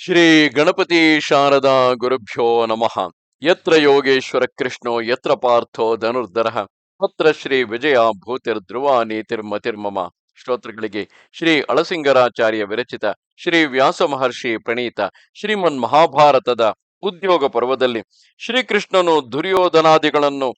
ಶ್ರೀ ಗಣಪತಿ ಶಾರದಾ ಗುರುಭ್ಯೋ ನಮಃ. ಯತ್ರ ಯೋಗೇಶ್ವರ ಕೃಷ್ಣೋ ಯತ್ರ ಪಾರ್ಥೋ ಧನುರ್ಧರಃ ತತ್ರ ಶ್ರೀ ವಿಜಯ ಭೂತಿರ್ಧ್ರುವ ನೀತಿರ್ಮತಿರ್ಮಮ. ಶ್ರೋತೃಗಳಿಗೆ ಶ್ರೀ ಅಳಸಿಂಗರಾಚಾರ್ಯ ವಿರಚಿತ ಶ್ರೀ ವ್ಯಾಸ ಮಹರ್ಷಿ ಪ್ರಣೀತ ಶ್ರೀಮನ್ ಮಹಾಭಾರತದ ಉದ್ಯೋಗ ಪರ್ವದಲ್ಲಿ ಶ್ರೀಕೃಷ್ಣನು ದುರ್ಯೋಧನಾದಿಗಳು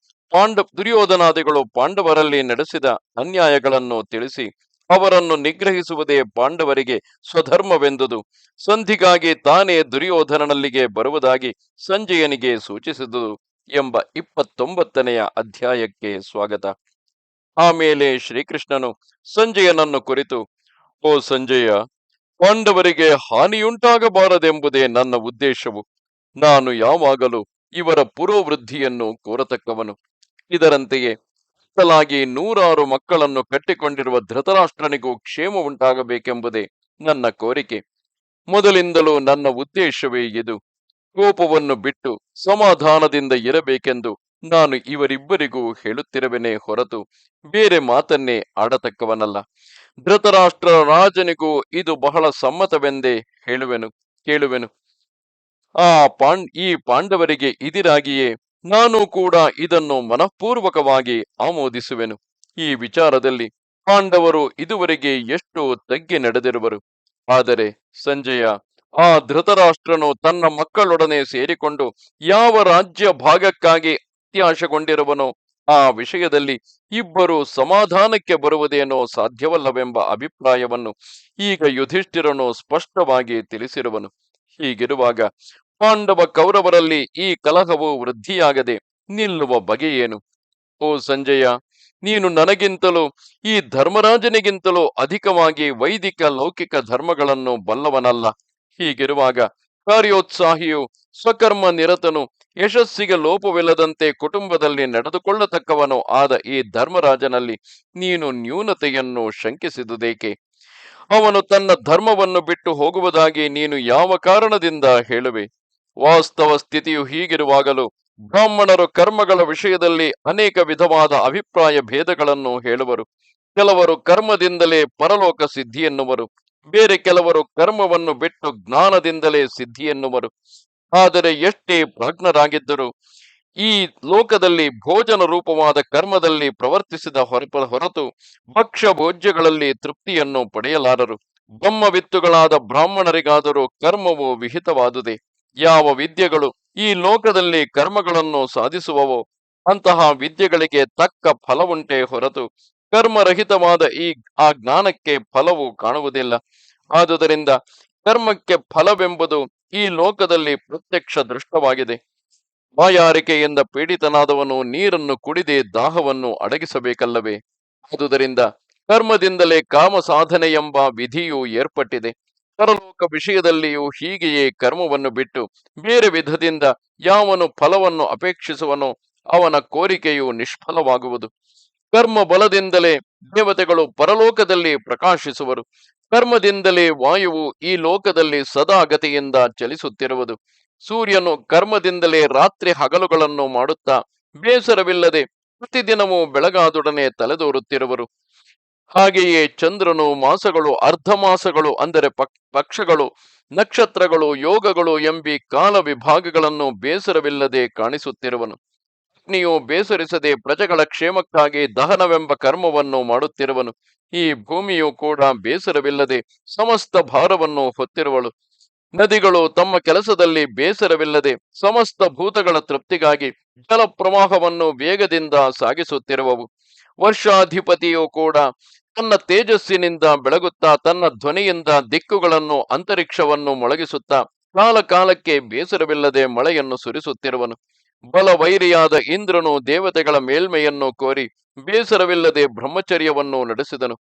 ಪಾಂಡವರಲ್ಲಿ ನಡೆಸಿದ ಅನ್ಯಾಯಗಳನ್ನು ತಿಳಿಸಿ ಅವರನ್ನು ನಿಗ್ರಹಿಸುವುದೇ ಪಾಂಡವರಿಗೆ ಸ್ವಧರ್ಮವೆಂದುದು, ಸಂಧಿಗಾಗಿ ತಾನೇ ದುರ್ಯೋಧನನಲ್ಲಿಗೆ ಬರುವುದಾಗಿ ಸಂಜಯನಿಗೆ ಸೂಚಿಸಿದುದು ಎಂಬ 29ನೆಯ ಅಧ್ಯಾಯಕ್ಕೆ ಸ್ವಾಗತ. ಆಮೇಲೆ ಶ್ರೀಕೃಷ್ಣನು ಸಂಜಯನನ್ನು ಕುರಿತು, ಓ ಸಂಜಯ, ಪಾಂಡವರಿಗೆ ಹಾನಿಯುಂಟಾಗಬಾರದೆಂಬುದೇ ನನ್ನ ಉದ್ದೇಶವು. ನಾನು ಯಾವಾಗಲೂ ಇವರ ಪುರೋವೃದ್ಧಿಯನ್ನು ಕೋರತಕ್ಕವನು. ಇದರಂತೆಯೇ ಲಾಗಿ 100 ಮಕ್ಕಳನ್ನು ಕಟ್ಟಿಕೊಂಡಿರುವ ಧೃತರಾಷ್ಟ್ರನಿಗೂ ಕ್ಷೇಮ ಉಂಟಾಗಬೇಕೆಂಬುದೇ ನನ್ನ ಕೋರಿಕೆ. ಮೊದಲಿಂದಲೂ ನನ್ನ ಉದ್ದೇಶವೇ ಇದು. ಕೋಪವನ್ನು ಬಿಟ್ಟು ಸಮಾಧಾನದಿಂದ ಇರಬೇಕೆಂದು ನಾನು ಇವರಿಬ್ಬರಿಗೂ ಹೇಳುತ್ತಿರುವೆನೇ ಹೊರತು ಬೇರೆ ಮಾತನ್ನೇ ಆಡತಕ್ಕವನಲ್ಲ. ಧೃತರಾಷ್ಟ್ರ ರಾಜನಿಗೂ ಇದು ಬಹಳ ಸಮ್ಮತವೆಂದೇ ಕೇಳುವೆನು. ಈ ಪಾಂಡವರಿಗೆ ಇದಿರಾಗಿಯೇ ನಾನು ಕೂಡ ಇದನ್ನು ಮನಃಪೂರ್ವಕವಾಗಿ ಆಮೋದಿಸುವೆನು. ಈ ವಿಚಾರದಲ್ಲಿ ಪಾಂಡವರು ಇದುವರೆಗೆ ಎಷ್ಟು ತಗ್ಗಿ ನಡೆದಿರುವರು. ಆದರೆ ಸಂಜಯ, ಆ ಧೃತರಾಷ್ಟ್ರನು ತನ್ನ ಮಕ್ಕಳೊಡನೆ ಸೇರಿಕೊಂಡು ಯಾವ ರಾಜ್ಯ ಭಾಗಕ್ಕಾಗಿ ಅತ್ಯಾಶಗೊಂಡಿರುವನೋ ಆ ವಿಷಯದಲ್ಲಿ ಇಬ್ಬರು ಸಮಾಧಾನಕ್ಕೆ ಬರುವುದೇನೋ ಸಾಧ್ಯವಲ್ಲವೆಂಬ ಅಭಿಪ್ರಾಯವನ್ನು ಈಗ ಯುಧಿಷ್ಠಿರನು ಸ್ಪಷ್ಟವಾಗಿ ತಿಳಿಸಿರುವನು. ಹೀಗಿರುವಾಗ ಪಾಂಡವ ಕೌರವರಲ್ಲಿ ಈ ಕಲಹವು ವೃದ್ಧಿಯಾಗದೆ ನಿಲ್ಲುವ ಬಗೆಯೇನು? ಓ ಸಂಜಯ, ನೀನು ನನಗಿಂತಲೂ ಈ ಧರ್ಮರಾಜನಿಗಿಂತಲೂ ಅಧಿಕವಾಗಿ ವೈದಿಕ ಲೌಕಿಕ ಧರ್ಮಗಳನ್ನು ಬಲ್ಲವನಲ್ಲ. ಹೀಗಿರುವಾಗ ಕಾರ್ಯೋತ್ಸಾಹಿಯು ಸ್ವಕರ್ಮ ನಿರತನು ಯಶಸ್ಸಿಗೆ ಲೋಪವಿಲ್ಲದಂತೆ ಕುಟುಂಬದಲ್ಲಿ ನಡೆದುಕೊಳ್ಳತಕ್ಕವನು ಆದ ಈ ಧರ್ಮರಾಜನಲ್ಲಿ ನೀನು ನ್ಯೂನತೆಯನ್ನು ಶಂಕಿಸಿದುದೇಕೆ? ಅವನು ತನ್ನ ಧರ್ಮವನ್ನು ಬಿಟ್ಟು ಹೋಗುವುದಾಗಿ ನೀನು ಯಾವ ಕಾರಣದಿಂದ ಹೇಳುವೆ? ವಾಸ್ತವ ಸ್ಥಿತಿಯು ಹೀಗಿರುವಾಗಲೂ ಬ್ರಾಹ್ಮಣರು ಕರ್ಮಗಳ ವಿಷಯದಲ್ಲಿ ಅನೇಕ ವಿಧವಾದ ಅಭಿಪ್ರಾಯ ಭೇದಗಳನ್ನು ಹೇಳುವರು. ಕೆಲವರು ಕರ್ಮದಿಂದಲೇ ಪರಲೋಕ ಸಿದ್ಧಿ ಎನ್ನುವರು, ಬೇರೆ ಕೆಲವರು ಕರ್ಮವನ್ನು ಬಿಟ್ಟು ಜ್ಞಾನದಿಂದಲೇ ಸಿದ್ಧಿ ಎನ್ನುವರು. ಆದರೆ ಎಷ್ಟೇ ಪ್ರಾಜ್ಞರಾಗಿದ್ದರೂ ಈ ಲೋಕದಲ್ಲಿ ಭೋಜನ ರೂಪವಾದ ಕರ್ಮದಲ್ಲಿ ಪ್ರವರ್ತಿಸಿದ ಹೊರತು ಭಕ್ಷ್ಯ ಭೋಜ್ಯಗಳಲ್ಲಿ ತೃಪ್ತಿಯನ್ನು ಪಡೆಯಲಾರರು. ಬ್ರಹ್ಮವಿತ್ತುಗಳಾದ ಬ್ರಾಹ್ಮಣರಿಗಾದರೂ ಕರ್ಮವು ವಿಹಿತವಾದುದೇ. ಯಾವ ವಿದ್ಯೆಗಳು ಈ ಲೋಕದಲ್ಲಿ ಕರ್ಮಗಳನ್ನು ಸಾಧಿಸುವವೋ ಅಂತಹ ವಿದ್ಯೆಗಳಿಗೆ ತಕ್ಕ ಫಲವುಂಟೇ ಹೊರತು ಕರ್ಮರಹಿತವಾದ ಆ ಜ್ಞಾನಕ್ಕೆ ಫಲವು ಕಾಣುವುದಿಲ್ಲ. ಆದುದರಿಂದ ಕರ್ಮಕ್ಕೆ ಫಲವೆಂಬುದು ಈ ಲೋಕದಲ್ಲಿ ಪ್ರತ್ಯಕ್ಷ ದೃಷ್ಟವಾಗಿದೆ. ಬಾಯಾರಿಕೆಯಿಂದ ಪೀಡಿತನಾದವನು ನೀರನ್ನು ಕುಡಿದೇ ದಾಹವನ್ನು ಅಡಗಿಸಬೇಕಲ್ಲವೇ? ಆದುದರಿಂದ ಕರ್ಮದಿಂದಲೇ ಕಾಮ ಸಾಧನೆ ಎಂಬ ವಿಧಿಯು ಏರ್ಪಟ್ಟಿದೆ. ಪರಲೋಕ ವಿಷಯದಲ್ಲಿಯೂ ಹೀಗೆಯೇ ಕರ್ಮವನ್ನು ಬಿಟ್ಟು ಬೇರೆ ವಿಧದಿಂದ ಯಾವನು ಫಲವನ್ನು ಅಪೇಕ್ಷಿಸುವನೋ ಅವನ ಕೋರಿಕೆಯು ನಿಷ್ಫಲವಾಗುವುದು. ಕರ್ಮ ಬಲದಿಂದಲೇ ದೇವತೆಗಳು ಪರಲೋಕದಲ್ಲಿ ಪ್ರಕಾಶಿಸುವರು. ಕರ್ಮದಿಂದಲೇ ವಾಯುವು ಈ ಲೋಕದಲ್ಲಿ ಸದಾಗತಿಯಿಂದ ಚಲಿಸುತ್ತಿರುವುದು. ಸೂರ್ಯನು ಕರ್ಮದಿಂದಲೇ ರಾತ್ರಿ ಹಗಲುಗಳನ್ನು ಮಾಡುತ್ತಾ ಬೇಸರವಿಲ್ಲದೆ ಪ್ರತಿದಿನವೂ ಬೆಳಗಾದೊಡನೆ ತಲೆದೋರುತ್ತಿರುವರು. ಹಾಗೆಯೇ ಚಂದ್ರನು, ಮಾಸಗಳು, ಅರ್ಧ ಮಾಸಗಳು ಅಂದರೆ ಪಕ್ಷಗಳು, ನಕ್ಷತ್ರಗಳು, ಯೋಗಗಳು ಎಂಬಿ ಕಾಲ ವಿಭಾಗಗಳನ್ನು ಬೇಸರವಿಲ್ಲದೆ ಕಾಣಿಸುತ್ತಿರುವನು. ಅಗ್ನಿಯು ಬೇಸರಿಸದೆ ಪ್ರಜೆಗಳ ಕ್ಷೇಮಕ್ಕಾಗಿ ದಹನವೆಂಬ ಕರ್ಮವನ್ನು ಮಾಡುತ್ತಿರುವನು. ಈ ಭೂಮಿಯು ಕೂಡ ಬೇಸರವಿಲ್ಲದೆ ಸಮಸ್ತ ಭಾರವನ್ನು ಹೊತ್ತಿರುವಳು. ನದಿಗಳು ತಮ್ಮ ಕೆಲಸದಲ್ಲಿ ಬೇಸರವಿಲ್ಲದೆ ಸಮಸ್ತ ಭೂತಗಳ ತೃಪ್ತಿಗಾಗಿ ಜಲ ಪ್ರವಾಹವನ್ನು ವೇಗದಿಂದ ಸಾಗಿಸುತ್ತಿರುವವು. ವರ್ಷಾಧಿಪತಿಯು ಕೂಡ ತನ್ನ ತೇಜಸ್ಸಿನಿಂದ ಬೆಳಗುತ್ತಾ ತನ್ನ ಧ್ವನಿಯಿಂದ ದಿಕ್ಕುಗಳನ್ನು ಅಂತರಿಕ್ಷವನ್ನು ಮೊಳಗಿಸುತ್ತಾ ಕಾಲ ಕಾಲಕ್ಕೆ ಬೇಸರವಿಲ್ಲದೆ ಮಳೆಯನ್ನು ಸುರಿಸುತ್ತಿರುವನು. ಬಲವೈರಿಯಾದ ಇಂದ್ರನು ದೇವತೆಗಳ ಮೇಲ್ಮೆಯನ್ನು ಕೋರಿ ಬೇಸರವಿಲ್ಲದೆ ಬ್ರಹ್ಮಚರ್ಯವನ್ನು ನಡೆಸಿದನು.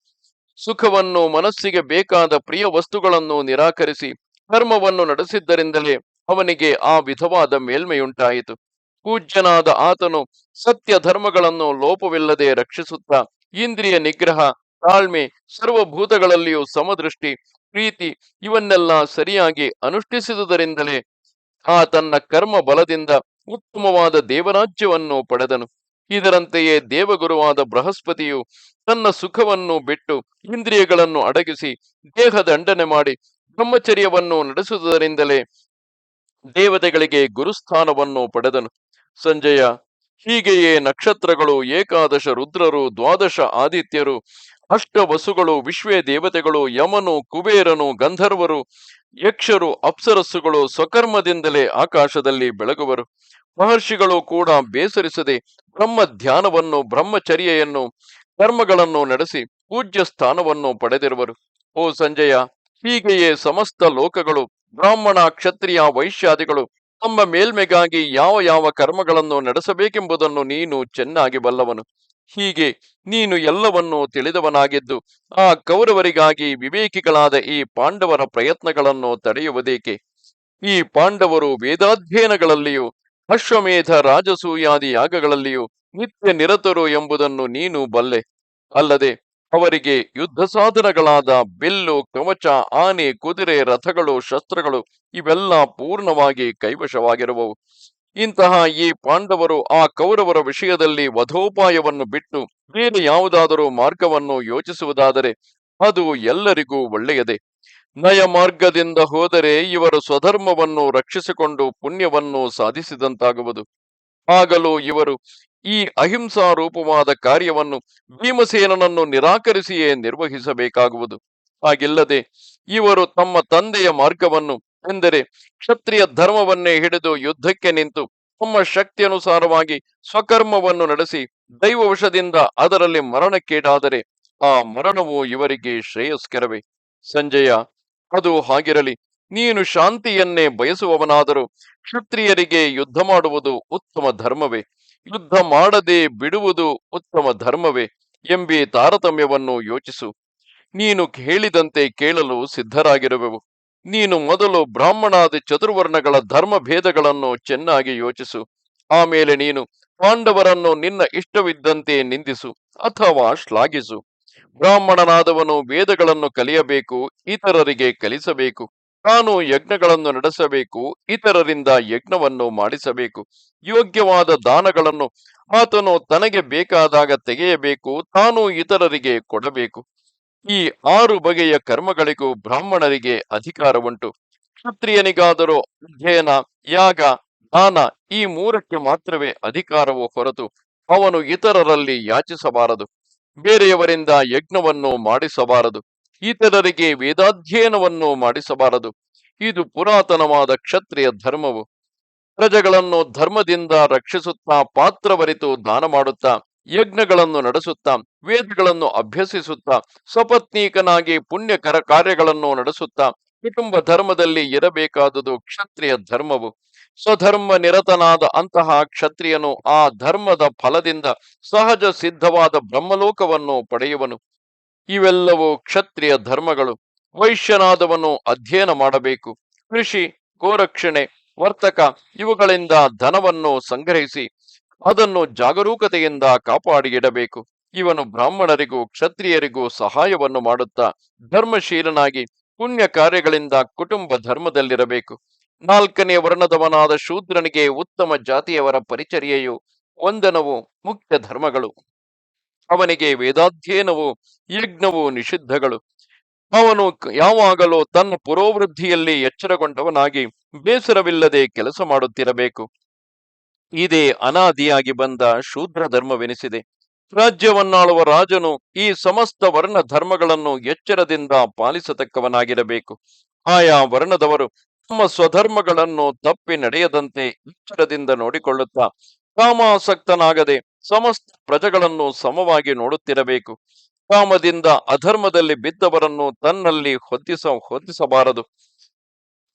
ಸುಖವನ್ನು, ಮನಸ್ಸಿಗೆ ಬೇಕಾದ ಪ್ರಿಯ ವಸ್ತುಗಳನ್ನು ನಿರಾಕರಿಸಿ ಕರ್ಮವನ್ನು ನಡೆಸಿದ್ದರಿಂದಲೇ ಅವನಿಗೆ ಆ ವಿಧವಾದ ಮೇಲ್ಮೆಯುಂಟಾಯಿತು. ಪೂಜ್ಯನಾದ ಆತನು ಸತ್ಯ ಧರ್ಮಗಳನ್ನು ಲೋಪವಿಲ್ಲದೆ ರಕ್ಷಿಸುತ್ತಾ ಇಂದ್ರಿಯ ನಿಗ್ರಹ, ತಾಳ್ಮೆ, ಸರ್ವಭೂತಗಳಲ್ಲಿಯೂ ಸಮದೃಷ್ಟಿ, ಪ್ರೀತಿ ಇವನ್ನೆಲ್ಲ ಸರಿಯಾಗಿ ಅನುಷ್ಠಿಸಿದುದರಿಂದಲೇ ಆ ತನ್ನ ಕರ್ಮ ಬಲದಿಂದ ಉತ್ತಮವಾದ ದೇವರಾಜ್ಯವನ್ನು ಪಡೆದನು. ಇದರಂತೆಯೇ ದೇವಗುರುವಾದ ಬೃಹಸ್ಪತಿಯು ತನ್ನ ಸುಖವನ್ನು ಬಿಟ್ಟು ಇಂದ್ರಿಯಗಳನ್ನು ಅಡಗಿಸಿ ದೇಹ ದಂಡನೆ ಮಾಡಿ ಬ್ರಹ್ಮಚರ್ಯವನ್ನು ನಡೆಸುವುದರಿಂದಲೇ ದೇವತೆಗಳಿಗೆ ಗುರುಸ್ಥಾನವನ್ನು ಪಡೆದನು. ಸಂಜಯ, ಹೀಗೆಯೇ ನಕ್ಷತ್ರಗಳು, ಏಕಾದಶ ರುದ್ರರು, ದ್ವಾದಶ ಆದಿತ್ಯರು, ಅಷ್ಟವಸುಗಳು, ವಿಶ್ವೇ ದೇವತೆಗಳು, ಯಮನು, ಕುಬೇರನು, ಗಂಧರ್ವರು, ಯಕ್ಷರು, ಅಪ್ಸರಸ್ಸುಗಳು ಸ್ವಕರ್ಮದಿಂದಲೇ ಆಕಾಶದಲ್ಲಿ ಬೆಳಗುವರು. ಮಹರ್ಷಿಗಳು ಕೂಡ ಬೇಸರಿಸದೆ ಬ್ರಹ್ಮ ಧ್ಯಾನವನ್ನು, ಬ್ರಹ್ಮಚರ್ಯೆಯನ್ನು, ಕರ್ಮಗಳನ್ನು ನಡೆಸಿ ಪೂಜ್ಯ ಸ್ಥಾನವನ್ನು ಪಡೆದಿರುವರು. ಓ ಸಂಜಯ, ಹೀಗೆಯೇ ಸಮಸ್ತ ಲೋಕಗಳು, ಬ್ರಾಹ್ಮಣ, ಕ್ಷತ್ರಿಯ, ವೈಶ್ಯಾದಿಗಳು ತಮ್ಮ ಮೇಲ್ಮೆಗಾಗಿ ಯಾವ ಯಾವ ಕರ್ಮಗಳನ್ನು ನಡೆಸಬೇಕೆಂಬುದನ್ನು ನೀನು ಚೆನ್ನಾಗಿ ಬಲ್ಲವನು. ಹೀಗೆ ನೀನು ಎಲ್ಲವನ್ನೂ ತಿಳಿದವನಾಗಿದ್ದು ಆ ಕೌರವರಿಗಾಗಿ ವಿವೇಕಿಗಳಾದ ಈ ಪಾಂಡವರ ಪ್ರಯತ್ನಗಳನ್ನು ತಡೆಯುವುದೇಕೆ? ಈ ಪಾಂಡವರು ವೇದಾಧ್ಯಯನಗಳಲ್ಲಿಯೂ ಅಶ್ವಮೇಧ, ರಾಜಸೂಯಾದಿ ಯಾಗಗಳಲ್ಲಿಯೂ ನಿತ್ಯ ನಿರತರು ಎಂಬುದನ್ನು ನೀನು ಬಲ್ಲೆ. ಅಲ್ಲದೆ ಅವರಿಗೆ ಯುದ್ಧ ಸಾಧನಗಳಾದ ಬಿಲ್ಲು, ಕವಚ, ಆನೆ, ಕುದುರೆ, ರಥಗಳು, ಶಸ್ತ್ರಗಳು ಇವೆಲ್ಲ ಪೂರ್ಣವಾಗಿ ಕೈವಶವಾಗಿರುವವು. ಇಂತಹ ಈ ಪಾಂಡವರು ಆ ಕೌರವರ ವಿಷಯದಲ್ಲಿ ವಧೋಪಾಯವನ್ನು ಬಿಟ್ಟು ಬೇರೆ ಯಾವುದಾದರೂ ಮಾರ್ಗವನ್ನು ಯೋಚಿಸುವುದಾದರೆ ಅದು ಎಲ್ಲರಿಗೂ ಒಳ್ಳೆಯದೇ. ನಯ ಮಾರ್ಗದಿಂದ ಹೋದರೆ ಇವರು ಸ್ವಧರ್ಮವನ್ನು ರಕ್ಷಿಸಿಕೊಂಡು ಪುಣ್ಯವನ್ನು ಸಾಧಿಸಿದಂತಾಗುವುದು. ಆಗಲೂ ಇವರು ಈ ಅಹಿಂಸಾ ರೂಪವಾದ ಕಾರ್ಯವನ್ನು ಭೀಮಸೇನನನ್ನು ನಿರಾಕರಿಸಿಯೇ ನಿರ್ವಹಿಸಬೇಕಾಗುವುದು. ಹಾಗಿಲ್ಲದೆ ಇವರು ತಮ್ಮ ತಂದೆಯ ಮಾರ್ಗವನ್ನು, ಎಂದರೆ ಕ್ಷತ್ರಿಯ ಧರ್ಮವನ್ನೇ ಹಿಡಿದು ಯುದ್ಧಕ್ಕೆ ನಿಂತು ತಮ್ಮ ಶಕ್ತಿಯನುಸಾರವಾಗಿ ಸ್ವಕರ್ಮವನ್ನು ನಡೆಸಿ ದೈವವಶದಿಂದ ಅದರಲ್ಲಿ ಮರಣಕ್ಕೀಡಾದರೆ ಆ ಮರಣವು ಇವರಿಗೆ ಶ್ರೇಯಸ್ಕರವೇ. ಸಂಜಯ, ಅದು ಹಾಗಿರಲಿ. ನೀನು ಶಾಂತಿಯನ್ನೇ ಬಯಸುವವನಾದರೂ ಕ್ಷತ್ರಿಯರಿಗೆ ಯುದ್ಧ ಮಾಡುವುದು ಉತ್ತಮ ಧರ್ಮವೇ, ಯುದ್ಧ ಮಾಡದೆ ಬಿಡುವುದು ಉತ್ತಮ ಧರ್ಮವೇ ಎಂಬಿ ತಾರತಮ್ಯವನ್ನು ಯೋಚಿಸು. ನೀನು ಹೇಳಿದಂತೆ ಕೇಳಲು ಸಿದ್ಧರಾಗಿರುವೆವು. ನೀನು ಮೊದಲು ಬ್ರಾಹ್ಮಣಾದಿ ಚತುರ್ವರ್ಣಗಳ ಧರ್ಮ ಭೇದಗಳನ್ನು ಚೆನ್ನಾಗಿ ಯೋಚಿಸು. ಆಮೇಲೆ ನೀನು ಪಾಂಡವರನ್ನು ನಿನ್ನ ಇಷ್ಟವಿದ್ದಂತೆ ನಿಂದಿಸು ಅಥವಾ ಶ್ಲಾಘಿಸು. ಬ್ರಾಹ್ಮಣನಾದವನು ವೇದಗಳನ್ನು ಕಲಿಯಬೇಕು, ಇತರರಿಗೆ ಕಲಿಸಬೇಕು. ತಾನು ಯಜ್ಞಗಳನ್ನು ನಡೆಸಬೇಕು, ಇತರರಿಂದ ಯಜ್ಞವನ್ನು ಮಾಡಿಸಬೇಕು. ಯೋಗ್ಯವಾದ ದಾನಗಳನ್ನು ಆತನು ತನಗೆ ಬೇಕಾದಾಗ ತೆಗೆಯಬೇಕು, ತಾನು ಇತರರಿಗೆ ಕೊಡಬೇಕು. ಈ 6 ಬಗೆಯ ಕರ್ಮಗಳಿಗೂ ಬ್ರಾಹ್ಮಣರಿಗೆ ಅಧಿಕಾರ ಉಂಟು. ಕ್ಷತ್ರಿಯನಿಗಾದರೂ ಅಧ್ಯಯನ, ಯಾಗ, ದಾನ ಈ 3ಕ್ಕೆ ಮಾತ್ರವೇ ಅಧಿಕಾರವು ಹೊರತು ಅವನು ಇತರರಲ್ಲಿ ಯಾಚಿಸಬಾರದು, ಬೇರೆಯವರಿಂದ ಯಜ್ಞವನ್ನು ಮಾಡಿಸಬಾರದು, ಇತರರಿಗೆ ವೇದಾಧ್ಯಯನವನ್ನು ಮಾಡಿಸಬಾರದು. ಇದು ಪುರಾತನವಾದ ಕ್ಷತ್ರಿಯ ಧರ್ಮವು. ಪ್ರಜೆಗಳನ್ನು ಧರ್ಮದಿಂದ ರಕ್ಷಿಸುತ್ತಾ, ಪಾತ್ರವರಿತು ದಾನ ಮಾಡುತ್ತಾ, ಯಜ್ಞಗಳನ್ನು ನಡೆಸುತ್ತಾ, ವೇದಗಳನ್ನು ಅಭ್ಯಸಿಸುತ್ತಾ, ಸ್ವಪತ್ನೀಕನಾಗಿ ಪುಣ್ಯಕರ ಕಾರ್ಯಗಳನ್ನು ನಡೆಸುತ್ತಾ ಕುಟುಂಬ ಧರ್ಮದಲ್ಲಿ ಇರಬೇಕಾದುದು ಕ್ಷತ್ರಿಯ ಧರ್ಮವು. ಸ್ವಧರ್ಮ ನಿರತನಾದ ಅಂತಹ ಕ್ಷತ್ರಿಯನು ಆ ಧರ್ಮದ ಫಲದಿಂದ ಸಹಜ ಸಿದ್ಧವಾದ ಬ್ರಹ್ಮಲೋಕವನ್ನು ಪಡೆಯುವನು. ಇವೆಲ್ಲವೂ ಕ್ಷತ್ರಿಯ ಧರ್ಮಗಳು. ವೈಶ್ಯನಾದವನು ಅಧ್ಯಯನ ಮಾಡಬೇಕು. ಕೃಷಿ, ಗೋರಕ್ಷಣೆ, ವರ್ತಕ ಇವುಗಳಿಂದ ಧನವನ್ನು ಸಂಗ್ರಹಿಸಿ ಅದನ್ನು ಜಾಗರೂಕತೆಯಿಂದ ಕಾಪಾಡಿಯಿಡಬೇಕು. ಇವನು ಬ್ರಾಹ್ಮಣರಿಗೂ ಕ್ಷತ್ರಿಯರಿಗೂ ಸಹಾಯವನ್ನು ಮಾಡುತ್ತಾ ಧರ್ಮಶೀಲನಾಗಿ ಪುಣ್ಯ ಕಾರ್ಯಗಳಿಂದ ಕುಟುಂಬ ಧರ್ಮದಲ್ಲಿರಬೇಕು. 4ನೇ ವರ್ಣದವನಾದ ಶೂದ್ರನಿಗೆ ಉತ್ತಮ ಜಾತಿಯವರ ಪರಿಚರ್ಯೆಯು, ವಂದನವು ಮುಖ್ಯ ಧರ್ಮಗಳು. ಅವನಿಗೆ ವೇದಾಧ್ಯಯನವು, ಯಜ್ಞವು ನಿಷಿದ್ಧಗಳು. ಅವನು ಯಾವಾಗಲೂ ತನ್ನ ಪುರೋವೃದ್ಧಿಯಲ್ಲಿ ಎಚ್ಚರಗೊಂಡವನಾಗಿ ಬೇಸರವಿಲ್ಲದೆ ಕೆಲಸ ಮಾಡುತ್ತಿರಬೇಕು. ಇದೇ ಅನಾದಿಯಾಗಿ ಬಂದ ಶೂದ್ರ ಧರ್ಮವೆನಿಸಿದೆ. ರಾಜ್ಯವನ್ನಾಳುವ ರಾಜನು ಈ ಸಮಸ್ತ ವರ್ಣ ಧರ್ಮಗಳನ್ನು ಎಚ್ಚರದಿಂದ ಪಾಲಿಸತಕ್ಕವನಾಗಿರಬೇಕು. ಆಯಾ ವರ್ಣದವರು ತಮ್ಮ ಸ್ವಧರ್ಮಗಳನ್ನು ತಪ್ಪಿ ನಡೆಯದಂತೆ ಎಚ್ಚರದಿಂದ ನೋಡಿಕೊಳ್ಳುತ್ತಾ ಕಾಮಾಸಕ್ತನಾಗದೆ ಸಮಸ್ತ ಪ್ರಜೆಗಳನ್ನು ಸಮವಾಗಿ ನೋಡುತ್ತಿರಬೇಕು. ಕಾಮದಿಂದ ಅಧರ್ಮದಲ್ಲಿ ಬಿದ್ದವರನ್ನು ತನ್ನಲ್ಲಿ ಹೊತ್ತಿಸಬಾರದು.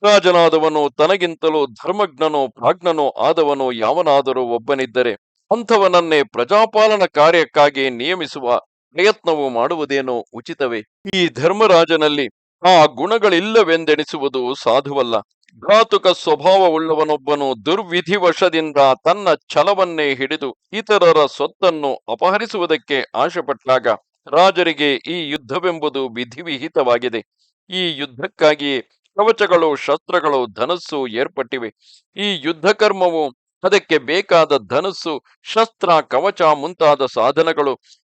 ರಾಜನಾದವನು ತನಗಿಂತಲೂ ಧರ್ಮಜ್ಞನೋ ಪ್ರಾಜ್ಞನೋ ಆದವನು ಯಾವನಾದರೂ ಒಬ್ಬನಿದ್ದರೆ ಅಂಥವನನ್ನೇ ಪ್ರಜಾಪಾಲನ ಕಾರ್ಯಕ್ಕಾಗಿ ನಿಯಮಿಸುವ ಪ್ರಯತ್ನವು ಮಾಡುವುದೇನೋ ಉಚಿತವೇ. ಈ ಧರ್ಮರಾಜನಲ್ಲಿ ಆ ಗುಣಗಳಿಲ್ಲವೆಂದೆಣಿಸುವುದು ಸಾಧುವಲ್ಲ. ಘಾತುಕ ಸ್ವಭಾವವುಳ್ಳವನೊಬ್ಬನು ದುರ್ವಿಧಿವಶದಿಂದ ತನ್ನ ಛಲವನ್ನೇ ಹಿಡಿದು ಇತರರ ಸೊತ್ತನ್ನು ಅಪಹರಿಸುವುದಕ್ಕೆ ಆಶೆಪಟ್ಟಾಗ ರಾಜರಿಗೆ ಈ ಯುದ್ಧವೆಂಬುದು ವಿಧಿವಿಹಿತವಾಗಿದೆ. ಈ ಯುದ್ಧಕ್ಕಾಗಿಯೇ ಕವಚಗಳು, ಶಸ್ತ್ರಗಳು, ಧನಸ್ಸು ಏರ್ಪಟ್ಟಿವೆ. ಈ ಯುದ್ಧ ಕರ್ಮವು, ಅದಕ್ಕೆ ಬೇಕಾದ ಧನಸ್ಸು, ಶಸ್ತ್ರ, ಕವಚ ಮುಂತಾದ ಸಾಧನಗಳು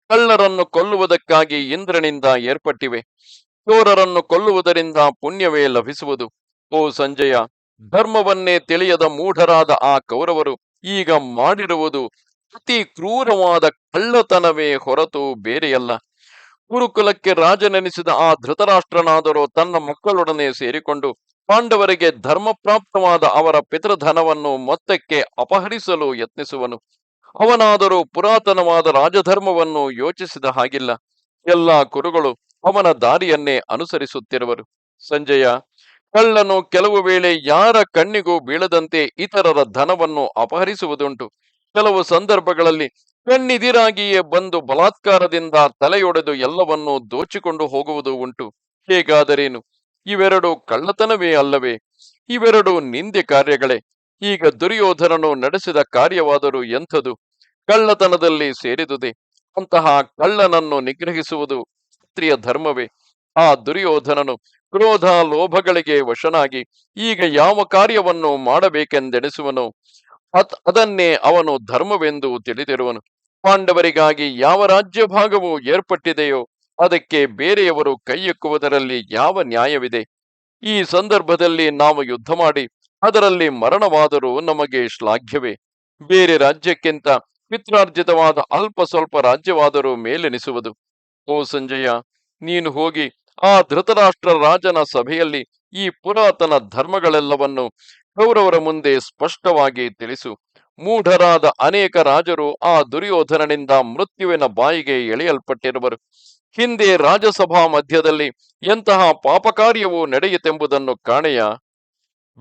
ಕಳ್ಳರನ್ನು ಕೊಲ್ಲುವುದಕ್ಕಾಗಿ ಇಂದ್ರನಿಂದ ಏರ್ಪಟ್ಟಿವೆ. ಚೋರರನ್ನು ಕೊಲ್ಲುವುದರಿಂದ ಪುಣ್ಯವೇ ಲಭಿಸುವುದು. ಓ ಸಂಜಯ, ಧರ್ಮವನ್ನೇ ತಿಳಿಯದ ಮೂಢರಾದ ಆ ಕೌರವರು ಈಗ ಮಾಡಿರುವುದು ಅತಿ ಕ್ರೂರವಾದ ಕಳ್ಳತನವೇ ಹೊರತು ಬೇರೆಯಲ್ಲ. ಗುರುಕುಲಕ್ಕೆ ರಾಜನೆನಿಸಿದ ಆ ಧೃತರಾಷ್ಟ್ರನಾದರೂ ತನ್ನ ಮಕ್ಕಳೊಡನೆ ಸೇರಿಕೊಂಡು ಪಾಂಡವರಿಗೆ ಧರ್ಮಪ್ರಾಪ್ತವಾದ ಅವರ ಪಿತೃಧನವನ್ನು ಮೊತ್ತಕ್ಕೆ ಅಪಹರಿಸಲು ಯತ್ನಿಸುವನು. ಅವನಾದರೂ ಪುರಾತನವಾದ ರಾಜಧರ್ಮವನ್ನು ಯೋಚಿಸಿದ ಹಾಗಿಲ್ಲ. ಎಲ್ಲಾ ಕುರುಗಳು ಅವನ ದಾರಿಯನ್ನೇ ಅನುಸರಿಸುತ್ತಿರುವರು. ಸಂಜಯ, ಕಳ್ಳನು ಕೆಲವು ವೇಳೆ ಯಾರ ಕಣ್ಣಿಗೂ ಬೀಳದಂತೆ ಇತರರ ಧನವನ್ನು ಅಪಹರಿಸುವುದುಂಟು. ಕೆಲವು ಸಂದರ್ಭಗಳಲ್ಲಿ ಕಣ್ಣಿದಿರಾಗಿಯೇ ಬಂದು ಬಲಾತ್ಕಾರದಿಂದ ತಲೆಯೊಡೆದು ಎಲ್ಲವನ್ನೂ ದೋಚಿಕೊಂಡು ಹೋಗುವುದು ಉಂಟು. ಹೇಗಾದರೇನು? ಇವೆರಡು ಕಳ್ಳತನವೇ ಅಲ್ಲವೇ? ಇವೆರಡು ನಿಂದೆ ಕಾರ್ಯಗಳೇ. ಈಗ ದುರ್ಯೋಧನನು ನಡೆಸಿದ ಕಾರ್ಯವಾದರೂ ಎಂಥದು? ಕಳ್ಳತನದಲ್ಲಿ ಸೇರಿದುದೇ. ಅಂತಹ ಕಳ್ಳನನ್ನು ನಿಗ್ರಹಿಸುವುದು ಕ್ಷತ್ರಿಯ ಧರ್ಮವೇ. ಆ ದುರ್ಯೋಧನನು ಕ್ರೋಧ ಲೋಭಗಳಿಗೆ ವಶನಾಗಿ ಈಗ ಯಾವ ಕಾರ್ಯವನ್ನು ಮಾಡಬೇಕೆಂದೆಣಿಸುವನೋ ಅದನ್ನೇ ಅವನು ಧರ್ಮವೆಂದು ತಿಳಿದಿರುವನು. ಪಾಂಡವರಿಗಾಗಿ ಯಾವ ರಾಜ್ಯ ಭಾಗವು ಏರ್ಪಟ್ಟಿದೆಯೋ ಅದಕ್ಕೆ ಬೇರೆಯವರು ಕೈಯೆಕ್ಕುವುದರಲ್ಲಿ ಯಾವ ನ್ಯಾಯವಿದೆ? ಈ ಸಂದರ್ಭದಲ್ಲಿ ನಾವು ಯುದ್ಧ ಮಾಡಿ ಅದರಲ್ಲಿ ಮರಣವಾದರೂ ನಮಗೆ ಶ್ಲಾಘ್ಯವೇ. ಬೇರೆ ರಾಜ್ಯಕ್ಕಿಂತ ಪಿತ್ರಾರ್ಜಿತವಾದ ಅಲ್ಪ ಸ್ವಲ್ಪ ರಾಜ್ಯವಾದರೂ ಮೇಲೆನಿಸುವುದು. ಓ ಸಂಜಯ, ನೀನು ಹೋಗಿ ಆ ಧೃತರಾಷ್ಟ್ರ ರಾಜನ ಸಭೆಯಲ್ಲಿ ಈ ಪುರಾತನ ಧರ್ಮಗಳೆಲ್ಲವನ್ನು ಕೌರವರ ಮುಂದೆ ಸ್ಪಷ್ಟವಾಗಿ ತಿಳಿಸು. ಮೂಢರಾದ ಅನೇಕ ರಾಜರು ಆ ದುರ್ಯೋಧನನಿಂದ ಮೃತ್ಯುವಿನ ಬಾಯಿಗೆ ಎಳೆಯಲ್ಪಟ್ಟಿರುವರು. ಹಿಂದೆ ರಾಜಸಭಾ ಮಧ್ಯದಲ್ಲಿ ಎಂತಹ ಪಾಪಕಾರ್ಯವೂ ನಡೆಯಿತೆಂಬುದನ್ನು ಕಾಣೆಯ.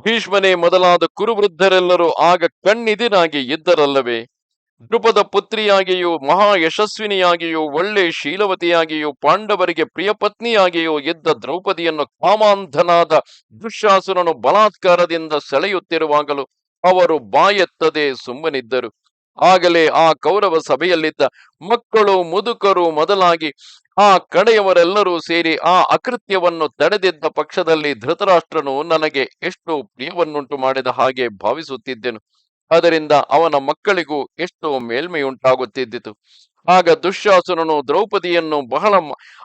ಭೀಷ್ಮನೇ ಮೊದಲಾದ ಕುರುವೃದ್ಧರೆಲ್ಲರೂ ಆಗ ಕಣ್ಣಿದಿರಾಗಿ ಇದ್ದರಲ್ಲವೇ? ದೃಪದ ಪುತ್ರಿಯಾಗಿಯೂ ಮಹಾ ಯಶಸ್ವಿನಿಯಾಗಿಯೂ ಒಳ್ಳೆ ಶೀಲವತಿಯಾಗಿಯೂ ಪಾಂಡವರಿಗೆ ಪ್ರಿಯ ಪತ್ನಿಯಾಗಿಯೂ ಇದ್ದ ದ್ರೌಪದಿಯನ್ನು ಕಾಮಾಂಧನಾದ ದುಶ್ಯಾಸುರನು ಬಲಾತ್ಕಾರದಿಂದ ಸೆಳೆಯುತ್ತಿರುವಾಗಲೂ ಅವರು ಬಾಯೆತ್ತದೆ ಸುಮ್ಮನಿದ್ದರು. ಆಗಲೇ ಆ ಕೌರವ ಸಭೆಯಲ್ಲಿದ್ದ ಮಕ್ಕಳು ಮುದುಕರು ಮೊದಲಾಗಿ ಆ ಕಡೆಯವರೆಲ್ಲರೂ ಸೇರಿ ಆ ಅಕೃತ್ಯವನ್ನು ತಡೆದಿದ್ದ ಪಕ್ಷದಲ್ಲಿ ಧೃತರಾಷ್ಟ್ರನು ನನಗೆ ಎಷ್ಟು ಪ್ರಿಯವನ್ನುಂಟು ಮಾಡಿದ ಹಾಗೆ ಭಾವಿಸುತ್ತಿದ್ದೆನು. ಅದರಿಂದ ಅವನ ಮಕ್ಕಳಿಗೂ ಎಷ್ಟೋ ಮೇಲ್ಮೆಯುಂಟಾಗುತ್ತಿದ್ದಿತು. ಆಗ ದುಶ್ಯಾಸನನು ದ್ರೌಪದಿಯನ್ನು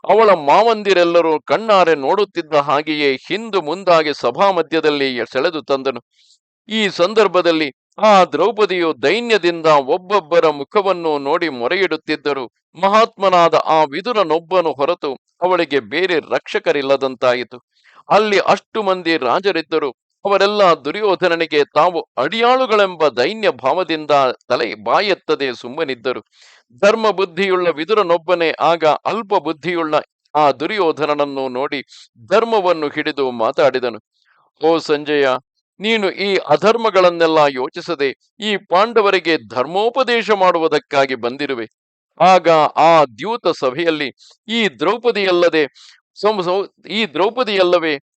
ಅವಳ ಮಾವಂದಿರೆಲ್ಲರೂ ಕಣ್ಣಾರೆ ನೋಡುತ್ತಿದ್ದ ಹಾಗೆಯೇ ಹಿಂದು ಮುಂದಾಗಿ ಸಭಾ ಮಧ್ಯದಲ್ಲಿ ಸೆಳೆದು ತಂದನು. ಈ ಸಂದರ್ಭದಲ್ಲಿ ಆ ದ್ರೌಪದಿಯು ದೈನ್ಯದಿಂದ ಒಬ್ಬೊಬ್ಬರ ಮುಖವನ್ನು ನೋಡಿ ಮೊರೆಯಿಡುತ್ತಿದ್ದರು. ಮಹಾತ್ಮನಾದ ಆ ವಿದುರನೊಬ್ಬನು ಹೊರತು ಅವಳಿಗೆ ಬೇರೆ ರಕ್ಷಕರಿಲ್ಲದಂತಾಯಿತು. ಅಲ್ಲಿ ಅಷ್ಟು ಮಂದಿ ರಾಜರಿದ್ದರು. ಅವರೆಲ್ಲ ದುರ್ಯೋಧನನಿಗೆ ತಾವು ಅಡಿಯಾಳುಗಳೆಂಬ ದೈನ್ಯ ಭಾವದಿಂದ ಬಾಯೆತ್ತದೆ ಸುಮ್ಮನಿದ್ದರು. ಧರ್ಮ ಬುದ್ಧಿಯುಳ್ಳ ವಿದುರನೊಬ್ಬನೇ ಆಗ ಅಲ್ಪ ಬುದ್ಧಿಯುಳ್ಳ ಆ ದುರ್ಯೋಧನನನ್ನು ನೋಡಿ ಧರ್ಮವನ್ನು ಹಿಡಿದು ಮಾತಾಡಿದನು. ಓ ಸಂಜಯ, ನೀನು ಈ ಅಧರ್ಮಗಳನ್ನೆಲ್ಲ ಯೋಚಿಸದೆ ಈ ಪಾಂಡವರಿಗೆ ಧರ್ಮೋಪದೇಶ ಮಾಡುವುದಕ್ಕಾಗಿ ಬಂದಿರುವೆ. ಆಗ ಆ ದ್ಯೂತ ಸಭೆಯಲ್ಲಿ ಈ ದ್ರೌಪದಿಯಲ್ಲವೇ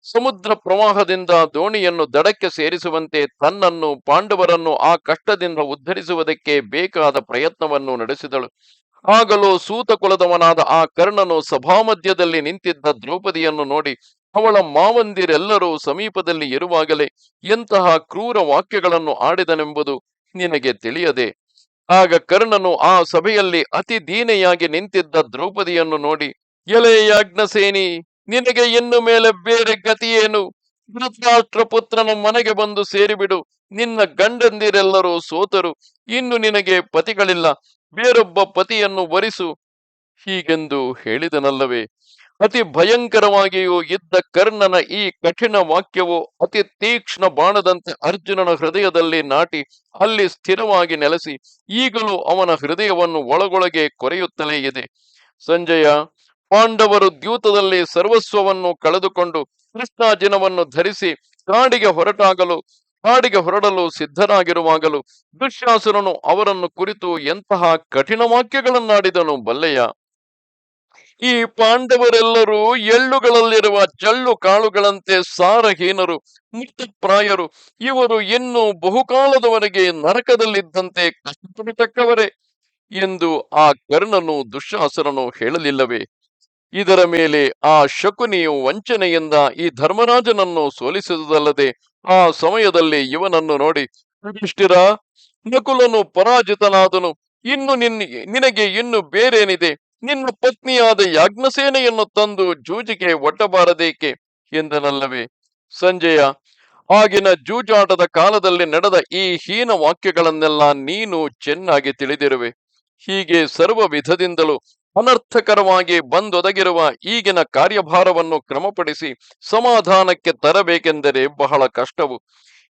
ಸಮುದ್ರ ಪ್ರವಾಹದಿಂದ ದೋಣಿಯನ್ನು ದಡಕ್ಕೆ ಸೇರಿಸುವಂತೆ ತನ್ನನ್ನು ಪಾಂಡವರನ್ನು ಆ ಕಷ್ಟದಿಂದ ಉದ್ಧರಿಸುವುದಕ್ಕೆ ಬೇಕಾದ ಪ್ರಯತ್ನವನ್ನು ನಡೆಸಿದಳು. ಆಗಲೂ ಸೂತ ಕುಲದವನಾದ ಆ ಕರ್ಣನು ಸಭಾಮಧ್ಯದಲ್ಲಿ ನಿಂತಿದ್ದ ದ್ರೌಪದಿಯನ್ನು ನೋಡಿ ಅವಳ ಮಾವಂದಿರೆಲ್ಲರೂ ಸಮೀಪದಲ್ಲಿ ಇರುವಾಗಲೇ ಎಂತಹ ಕ್ರೂರ ವಾಕ್ಯಗಳನ್ನು ಆಡಿದನೆಂಬುದು ನಿನಗೆ ತಿಳಿಯದೆ. ಆಗ ಕರ್ಣನು ಆ ಸಭೆಯಲ್ಲಿ ಅತಿ ದೀನೆಯಾಗಿ ನಿಂತಿದ್ದ ದ್ರೌಪದಿಯನ್ನು ನೋಡಿ, ಎಲೆ ಯಾಜ್ಞಸೇನಿ, ನಿನಗೆ ಇನ್ನು ಮೇಲೆ ಬೇರೆ ಗತಿಯೇನು? ಧೃತರಾಷ್ಟ್ರ ಪುತ್ರನ ಮನೆಗೆ ಬಂದು ಸೇರಿಬಿಡು. ನಿನ್ನ ಗಂಡಂದಿರೆಲ್ಲರೂ ಸೋತರು. ಇನ್ನು ನಿನಗೆ ಪತಿಗಳಿಲ್ಲ. ಬೇರೊಬ್ಬ ಪತಿಯನ್ನು ವರಿಸು ಹೀಗೆಂದು ಹೇಳಿದನಲ್ಲವೇ? ಅತಿ ಭಯಂಕರವಾಗಿಯೂ ಇದ್ದ ಕರ್ಣನ ಈ ಕಠಿಣ ವಾಕ್ಯವು ಅತಿ ತೀಕ್ಷ್ಣ ಬಾಣದಂತೆ ಅರ್ಜುನನ ಹೃದಯದಲ್ಲಿ ನಾಟಿ ಅಲ್ಲಿ ಸ್ಥಿರವಾಗಿ ನೆಲೆಸಿ ಈಗಲೂ ಅವನ ಹೃದಯವನ್ನು ಒಳಗೊಳಗೆ ಕೊರೆಯುತ್ತಲೇ ಇದೆ. ಸಂಜಯ, ಪಾಂಡವರು ದ್ಯೂತದಲ್ಲಿ ಸರ್ವಸ್ವವನ್ನು ಕಳೆದುಕೊಂಡು ಕೃಷ್ಣಾಜಿನವನ್ನು ಧರಿಸಿ ಕಾಡಿಗೆ ಹೊರಡಲು ಸಿದ್ಧರಾಗಿರುವಾಗಲೂ ದುಶ್ಯಾಸುರನು ಅವರನ್ನು ಕುರಿತು ಎಂತಹ ಕಠಿಣ ವಾಕ್ಯಗಳನ್ನಾಡಿದನು ಬಲ್ಲೆಯ? ಈ ಪಾಂಡವರೆಲ್ಲರೂ ಎಳ್ಳುಗಳಲ್ಲಿರುವ ಜಳ್ಳು ಕಾಳುಗಳಂತೆ ಸಾರಹೀನರು, ಮೃತಪ್ರಾಯರು. ಇವರು ಇನ್ನೂ ಬಹುಕಾಲದವರೆಗೆ ನರಕದಲ್ಲಿದ್ದಂತೆ ಕಷ್ಟಪಡತಕ್ಕವರೇ ಎಂದು ಆ ಕರ್ಣನು ದುಶ್ಯಾಸನನು ಹೇಳಲಿಲ್ಲವೇ? ಇದರ ಮೇಲೆ ಆ ಶಕುನಿಯು ವಂಚನೆಯಿಂದ ಈ ಧರ್ಮರಾಜನನ್ನು ಸೋಲಿಸಿದುದಲ್ಲದೆ ಆ ಸಮಯದಲ್ಲಿ ಇವನನ್ನು ನೋಡಿ, ಯುಧಿಷ್ಠಿರ, ನಕುಲನು ಪರಾಜಿತನಾದನು, ನಿನಗೆ ಇನ್ನು ಬೇರೇನಿದೆ? ನಿನ್ನ ಪತ್ನಿಯಾದ ಯಾಜ್ಞಸೇನೆಯನ್ನು ತಂದು ಜೂಜಿಗೆ ಒಡ್ಡಬಾರದೇಕೆ ಎಂದನಲ್ಲವೇ? ಸಂಜಯ, ಆಗಿನ ಜೂಜಾಟದ ಕಾಲದಲ್ಲಿ ನಡೆದ ಈ ಹೀನ ವಾಕ್ಯಗಳನ್ನೆಲ್ಲ ನೀನು ಚೆನ್ನಾಗಿ ತಿಳಿದಿರುವೆ. ಹೀಗೆ ಸರ್ವ ವಿಧದಿಂದಲೂ ಅನರ್ಥಕರವಾಗಿ ಬಂದೊದಗಿರುವ ಈಗಿನ ಕಾರ್ಯಭಾರವನ್ನು ಕ್ರಮಪಡಿಸಿ ಸಮಾಧಾನಕ್ಕೆ ತರಬೇಕೆಂದರೆ ಬಹಳ ಕಷ್ಟವು.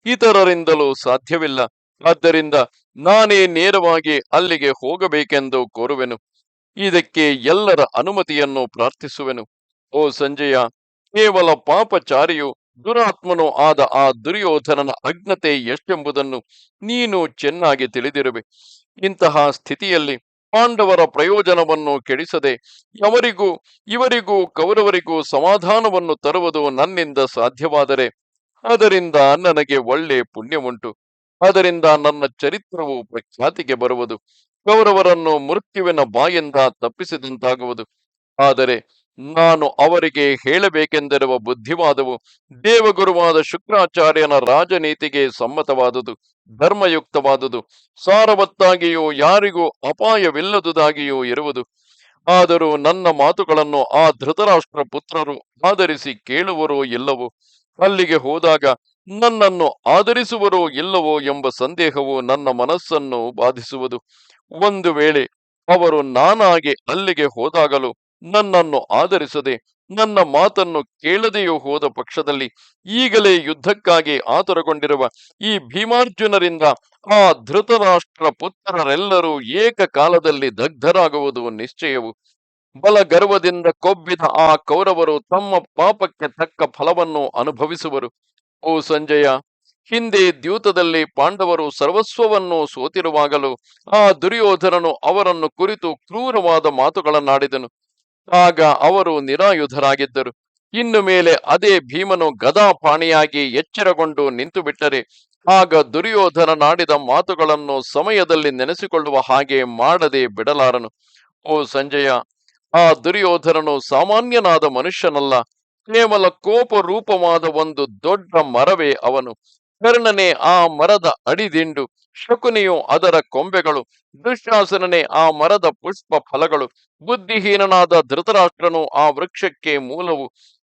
ಇತರರಿಂದಲೂ ಸಾಧ್ಯವಿಲ್ಲ. ಆದ್ದರಿಂದ ನಾನೇ ನೇರವಾಗಿ ಅಲ್ಲಿಗೆ ಹೋಗಬೇಕೆಂದು ಕೋರುವೆನು. ಇದಕ್ಕೆ ಎಲ್ಲರ ಅನುಮತಿಯನ್ನು ಪ್ರಾರ್ಥಿಸುವೆನು. ಓ ಸಂಜಯ, ಕೇವಲ ಪಾಪಚಾರಿಯು ದುರಾತ್ಮನೂ ಆದ ಆ ದುರ್ಯೋಧನನ ಅಜ್ಞತೆ ಎಷ್ಟೆಂಬುದನ್ನು ನೀನು ಚೆನ್ನಾಗಿ ತಿಳಿದಿರುವೆ. ಇಂತಹ ಸ್ಥಿತಿಯಲ್ಲಿ ಪಾಂಡವರ ಪ್ರಯೋಜನವನ್ನು ಕೆಡಿಸದೆ ಅವರಿಗೂ ಇವರಿಗೂ ಕೌರವರಿಗೂ ಸಮಾಧಾನವನ್ನು ತರುವುದು ನನ್ನಿಂದ ಸಾಧ್ಯವಾದರೆ ಅದರಿಂದ ನನಗೆ ಒಳ್ಳೆ ಪುಣ್ಯವುಂಟು. ಅದರಿಂದ ನನ್ನ ಚರಿತ್ರವು ಪ್ರಖ್ಯಾತಿಗೆ ಬರುವುದು. ಕೌರವರನ್ನು ಮೃತ್ಯುವಿನ ಬಾಯಿಂದ ತಪ್ಪಿಸಿದಂತಾಗುವುದು. ಆದರೆ ನಾನು ಅವರಿಗೆ ಹೇಳಬೇಕೆಂದಿರುವ ಬುದ್ಧಿವಾದವು ದೇವಗುರುವಾದ ಶುಕ್ರಾಚಾರ್ಯನ ರಾಜನೀತಿಗೆ ಸಮ್ಮತವಾದುದು, ಧರ್ಮಯುಕ್ತವಾದುದು, ಸಾರವತ್ತಾಗಿಯೂ ಯಾರಿಗೂ ಅಪಾಯವಿಲ್ಲದುದಾಗಿಯೂ ಇರುವುದು. ಆದರೂ ನನ್ನ ಮಾತುಗಳನ್ನು ಆ ಧೃತರಾಷ್ಟ್ರ ಪುತ್ರರು ಆಧರಿಸಿ ಕೇಳುವರೋ ಇಲ್ಲವೋ, ಅಲ್ಲಿಗೆ ಹೋದಾಗ ನನ್ನನ್ನು ಆಧರಿಸುವರೋ ಇಲ್ಲವೋ ಎಂಬ ಸಂದೇಹವು ನನ್ನ ಮನಸ್ಸನ್ನು ಬಾಧಿಸುವುದು. ಒಂದು ವೇಳೆ ಅವರು ನಾನಾಗೆ ಅಲ್ಲಿಗೆ ಹೋದಾಗಲೂ ನನ್ನನ್ನು ಆಧರಿಸದೆ ನನ್ನ ಮಾತನ್ನು ಕೇಳದೆಯೂ ಹೋದ ಪಕ್ಷದಲ್ಲಿ ಈಗಲೇ ಯುದ್ಧಕ್ಕಾಗಿ ಆತುರಗೊಂಡಿರುವ ಈ ಭೀಮಾರ್ಜುನರಿಂದ ಆ ಧೃತರಾಷ್ಟ್ರ ಪುತ್ರರೆಲ್ಲರೂ ಏಕಕಾಲದಲ್ಲಿ ದಗ್ಧರಾಗುವುದು ನಿಶ್ಚಯವು. ಬಲಗರ್ವದಿಂದ ಕೊಬ್ಬಿದ ಆ ಕೌರವರು ತಮ್ಮ ಪಾಪಕ್ಕೆ ತಕ್ಕ ಫಲವನ್ನು ಅನುಭವಿಸುವರು. ಓ ಸಂಜಯ, ಹಿಂದೆ ದ್ಯೂತದಲ್ಲಿ ಪಾಂಡವರು ಸರ್ವಸ್ವವನ್ನು ಸೋತಿರುವಾಗಲೂ ಆ ದುರ್ಯೋಧನನು ಅವರನ್ನು ಕುರಿತು ಕ್ರೂರವಾದ ಮಾತುಗಳನ್ನಾಡಿದನು. ಆಗ ಅವರು ನಿರಾಯುಧರಾಗಿದ್ದರು. ಇನ್ನು ಮೇಲೆ ಅದೇ ಭೀಮನು ಗದಾಪಾಣಿಯಾಗಿ ಎಚ್ಚರಗೊಂಡು ನಿಂತು ಬಿಟ್ಟರೆ ಆಗ ದುರ್ಯೋಧನನಾಡಿದ ಮಾತುಗಳನ್ನು ಸಮಯದಲ್ಲಿ ನೆನೆಸಿಕೊಳ್ಳುವ ಹಾಗೆ ಮಾಡದೆ ಬಿಡಲಾರನು. ಓ ಸಂಜಯ, ಆ ದುರ್ಯೋಧನನು ಸಾಮಾನ್ಯನಾದ ಮನುಷ್ಯನಲ್ಲ. ಕೇವಲ ಕೋಪ ರೂಪವಾದ ಒಂದು ದೊಡ್ಡ ಮರವೇ ಅವನು. ಕರ್ಣನೇ ಆ ಮರದ ಅಡಿದಿಂಡು, ಶಕುನಿಯು ಅದರ ಕೊಂಬೆಗಳು, ದುಶ್ಯಾಸನನೇ ಆ ಮರದ ಪುಷ್ಪ ಫಲಗಳು, ಬುದ್ಧಿಹೀನನಾದ ಧೃತರಾಷ್ಟ್ರನು ಆ ವೃಕ್ಷಕ್ಕೆ ಮೂಲವು.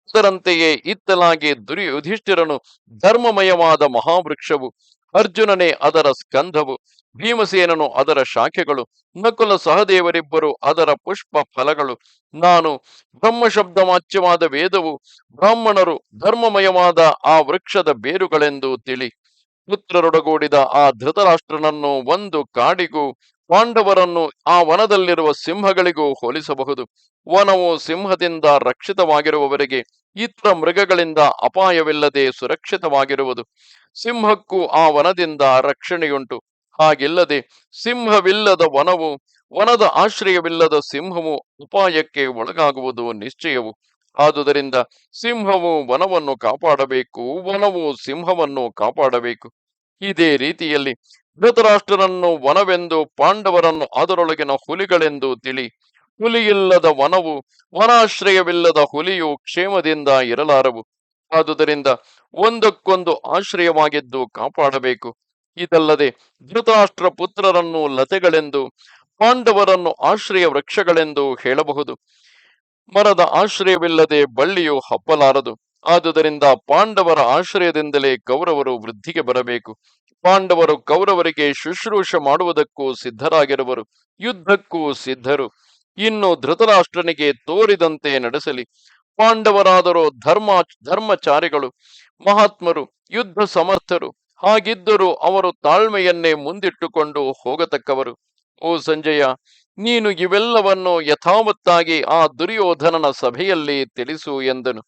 ಅದರಂತೆಯೇ ಇತ್ತಲಾಗಿ ಯುಧಿಷ್ಠಿರನು ಧರ್ಮಮಯವಾದ ಮಹಾವೃಕ್ಷವು, ಅರ್ಜುನನೇ ಅದರ ಸ್ಕಂಧವು, ಭೀಮಸೇನನು ಅದರ ಶಾಖೆಗಳು, ನಕುಲ ಸಹದೇವರಿಬ್ಬರು ಅದರ ಪುಷ್ಪ ಫಲಗಳು. ನಾನು ಬ್ರಹ್ಮಶಬ್ದವಾಚ್ಯವಾದ ವೇದವು, ಬ್ರಾಹ್ಮಣರು ಧರ್ಮಮಯವಾದ ಆ ವೃಕ್ಷದ ಬೇರುಗಳೆಂದು ತಿಳಿ. ಪುತ್ರರೊಡಗೂಡಿದ ಆ ಧೃತರಾಷ್ಟ್ರನನ್ನು ಒಂದು ಕಾಡಿಗೂ ಪಾಂಡವರನ್ನು ಆ ವನದಲ್ಲಿರುವ ಸಿಂಹಗಳಿಗೂ ಹೋಲಿಸಬಹುದು. ವನವು ಸಿಂಹದಿಂದ ರಕ್ಷಿತವಾಗಿರುವವರೆಗೆ ಇತರ ಮೃಗಗಳಿಂದ ಅಪಾಯವಿಲ್ಲದೆ ಸುರಕ್ಷಿತವಾಗಿರುವುದು. ಸಿಂಹಕ್ಕೂ ಆ ವನದಿಂದ ರಕ್ಷಣೆಯುಂಟು. ಹಾಗಿಲ್ಲದೆ ಸಿಂಹವಿಲ್ಲದ ವನವು, ವನದ ಆಶ್ರಯವಿಲ್ಲದ ಸಿಂಹವು ಅಪಾಯಕ್ಕೆ ಒಳಗಾಗುವುದು ನಿಶ್ಚಯವು. ಆದುದರಿಂದ ಸಿಂಹವು ವನವನ್ನು ಕಾಪಾಡಬೇಕು, ವನವು ಸಿಂಹವನ್ನು ಕಾಪಾಡಬೇಕು. ಇದೇ ರೀತಿಯಲ್ಲಿ ಧೃತರಾಷ್ಟ್ರನನ್ನು ವನವೆಂದು, ಪಾಂಡವರನ್ನು ಅದರೊಳಗಿನ ಹುಲಿಗಳೆಂದು ತಿಳಿ. ಹುಲಿಯಿಲ್ಲದ ವನವು, ವನಾಶ್ರಯವಿಲ್ಲದ ಹುಲಿಯು ಕ್ಷೇಮದಿಂದ ಇರಲಾರವು. ಆದುದರಿಂದ ಒಂದಕ್ಕೊಂದು ಆಶ್ರಯವಾಗಿದ್ದು ಕಾಪಾಡಬೇಕು. ಇದಲ್ಲದೆ ಧೃತರಾಷ್ಟ್ರ ಪುತ್ರರನ್ನು ಲತೆಗಳೆಂದು, ಪಾಂಡವರನ್ನು ಆಶ್ರಯ ವೃಕ್ಷಗಳೆಂದು ಹೇಳಬಹುದು. ಮರದ ಆಶ್ರಯವಿಲ್ಲದೆ ಬಳ್ಳಿಯು ಹಬ್ಬಲಾರದು. ಆದುದರಿಂದ ಪಾಂಡವರ ಆಶ್ರಯದಿಂದಲೇ ಕೌರವರು ವೃದ್ಧಿಗೆ ಬರಬೇಕು. ಪಾಂಡವರು ಕೌರವರಿಗೆ ಶುಶ್ರೂಷ ಮಾಡುವುದಕ್ಕೂ ಸಿದ್ಧರಾಗಿರುವರು, ಯುದ್ಧಕ್ಕೂ ಸಿದ್ಧರು. ಇನ್ನು ಧೃತರಾಷ್ಟ್ರನಿಗೆ ತೋರಿದಂತೆ ನಡೆಸಲಿ. ಪಾಂಡವರಾದರೋ ಧರ್ಮಚಾರಿಗಳು, ಮಹಾತ್ಮರು, ಯುದ್ಧ ಸಮರ್ಥರು. ಹಾಗಿದ್ದರೂ ಅವರು ತಾಳ್ಮೆಯನ್ನೇ ಮುಂದಿಟ್ಟುಕೊಂಡು ಹೋಗತಕ್ಕವರು. ಓ ಸಂಜಯ, ನೀನು ಇವೆಲ್ಲವನ್ನು ಯಥಾವತ್ತಾಗಿ ಆ ದುರ್ಯೋಧನನ ಸಭೆಯಲ್ಲಿ ತಿಳಿಸು ಎಂದನು.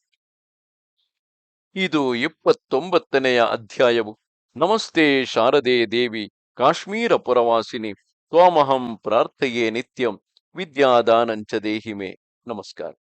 ಇದು 29ನೆಯ ಅಧ್ಯಾಯವು. ನಮಸ್ತೆ ಶಾರದೆ ದೇವಿ, ಕಾಶ್ಮೀರ ಪುರವಾಸಿನಿ, ತ್ವಾಮಹಂ ಪ್ರಾರ್ಥಯೇ ನಿತ್ಯಂ, ವಿದ್ಯಾದಾನಂಚ ದೇಹಿಮೆ. ನಮಸ್ಕಾರ.